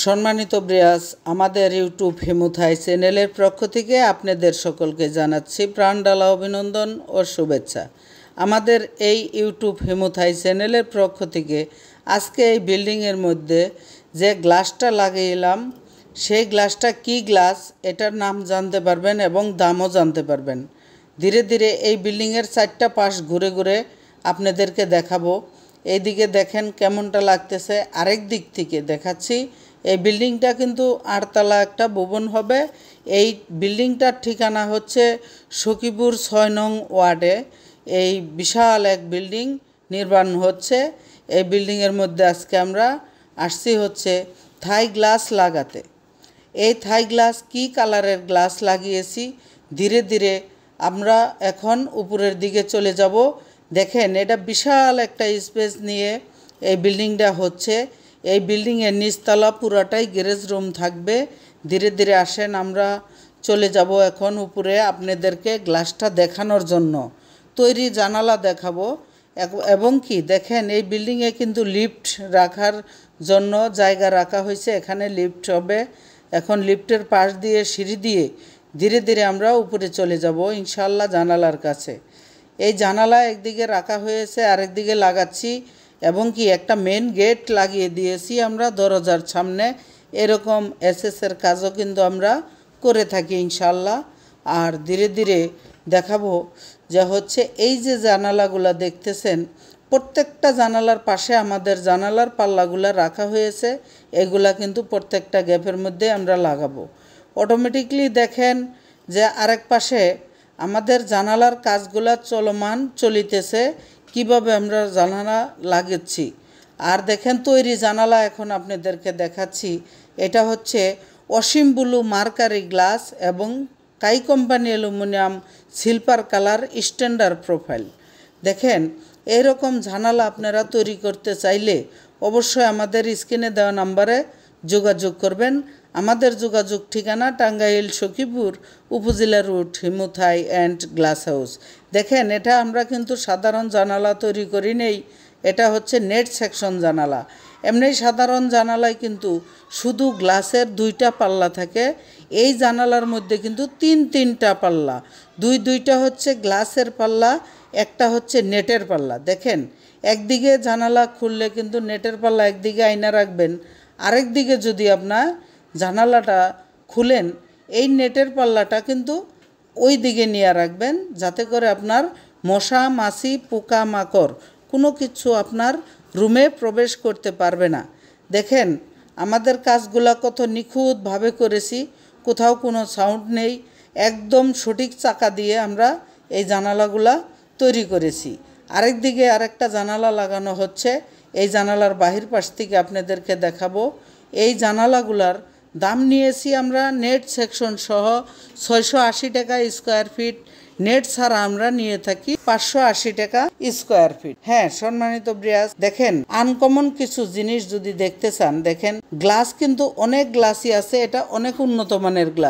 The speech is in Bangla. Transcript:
সম্মানিত ব্রিয়াস, আমাদের ইউটিউব হিমুথাই চ্যানেলের পক্ষ থেকে আপনাদের সকলকে জানাচ্ছি প্রাণঢালা অভিনন্দন ও শুভেচ্ছা। আমাদের এই ইউটিউব হিমুথাই চ্যানেলের পক্ষ থেকে আজকে এই বিল্ডিংয়ের মধ্যে যে গ্লাসটা লাগিয়েলাম, সেই গ্লাসটা কি গ্লাস এটার নাম জানতে পারবেন এবং দামও জানতে পারবেন। ধীরে ধীরে এই বিল্ডিংয়ের চারটা পাশ ঘুরে ঘুরে আপনাদেরকে দেখাবো। এইদিকে দেখেন কেমনটা লাগতেছে, আরেক দিক থেকে দেখাচ্ছি। এই বিল্ডিংটা কিন্তু 8তলা একটা ভবন হবে। এই বিল্ডিংটার ঠিকানা হচ্ছে সখীপুর 6 নং ওয়ার্ডে। এই বিশাল এক বিল্ডিং নির্মাণ হচ্ছে। এই বিল্ডিংয়ের মধ্যে আজকে আমরা আসছি হচ্ছে থাই গ্লাস লাগাতে। এই থাই গ্লাস কি কালারের গ্লাস লাগিয়েছি, ধীরে ধীরে আমরা এখন উপরের দিকে চলে যাব। দেখেন এটা বিশাল একটা স্পেস নিয়ে এই বিল্ডিংটা হচ্ছে। এই বিল্ডিংয়ের নিচতলা পুরাটাই গ্যারেজ রুম থাকবে। ধীরে ধীরে আসেন, আমরা চলে যাব এখন উপরে আপনাদেরকে গ্লাসটা দেখানোর জন্য। তৈরি জানালা দেখাবো এবং কি দেখেন এই বিল্ডিংয়ে কিন্তু লিফট রাখার জন্য জায়গা রাখা হয়েছে। এখানে লিফট হবে। এখন লিফটের পাশ দিয়ে সিঁড়ি দিয়ে ধীরে ধীরে আমরা উপরে চলে যাব ইনশাল্লাহ জানালার কাছে। এই জানালা একদিকে রাখা হয়েছে, আরেকদিকে লাগাচ্ছি এবং কি একটা মেন গেট লাগিয়ে দিয়েছি আমরা দরজার সামনে। এরকম এসএসের কাজও কিন্তু আমরা করে থাকি ইনশাল্লাহ। আর ধীরে ধীরে দেখাবো যে হচ্ছে এই যে জানালাগুলো দেখতেছেন, প্রত্যেকটা জানালার পাশে আমাদের জানালার পাল্লাগুলো রাখা হয়েছে। এগুলা কিন্তু প্রত্যেকটা গ্যাপের মধ্যে আমরা লাগাবো। অটোমেটিকলি দেখেন যে আরেক পাশে আমাদের জানালার কাজগুলা চলিতেছে, কিভাবে আমরা জানালা লাগাচ্ছি। আর দেখেন তৈরি জানালা এখন আপনাদেরকে দেখাচ্ছি। এটা হচ্ছে অসীম ব্লু মার্কারি গ্লাস এবং কাই company aluminium silver colour standard profile. দেখেন এরকম জানালা আপনারা তৈরি করতে চাইলে অবশ্যই আমাদের স্ক্রিনে দেওয়া নাম্বারে যোগাযোগ করবেন। আমাদের যোগাযোগ ঠিকানা টাঙ্গাইল সখীপুর উপজেলা রোড হিমুথাই অ্যান্ড গ্লাস হাউস। দেখেন এটা আমরা কিন্তু সাধারণ জানালা তৈরি করি নেই, এটা হচ্ছে নেট সেকশন জানালা। এমনি সাধারণ জানালায় কিন্তু শুধু গ্লাসের 2টা পাল্লা থাকে। এই জানালার মধ্যে কিন্তু 3টা পাল্লা, 2টা হচ্ছে গ্লাসের পাল্লা, একটা হচ্ছে নেটের পাল্লা। দেখেন একদিকে জানালা খুললে কিন্তু নেটের পাল্লা একদিকে আয়না রাখবেন, আরেক দিকে যদি আপনার জানালাটা খুলেন এই নেটের পাল্লাটা কিন্তু ওই দিকে নিয়ে রাখবেন, যাতে করে আপনার মশা মাছি পোকা মাকড় কোনো কিছু আপনার রুমে প্রবেশ করতে পারবে না। দেখেন আমাদের কাজগুলা কত নিখুঁতভাবে করেছি, কোথাও কোনো সাউন্ড নেই, একদম সঠিক চাকা দিয়ে আমরা এই জানালাগুলা তৈরি করেছি। আরেক দিকে আরেকটা জানালা লাগানো হচ্ছে। এই জানালার বাহির পাশ থেকে আপনাদেরকে দেখাবো। এই জানালাগুলার দাম নিয়েছি আমরা নেট সেকশন সহ 680 টাকা স্কোয়ার ফিট। নেট ছাড়া আমরা নিয়ে থাকি 580 টাকা স্কোয়ার ফিট। হ্যাঁ সম্মানিত ব্রিয়াস, দেখেন আনকমন কিছু জিনিস যদি দেখতে চান, দেখেন গ্লাস কিন্তু অনেক গ্লাসই আছে, এটা অনেক উন্নত মানের গ্লাস।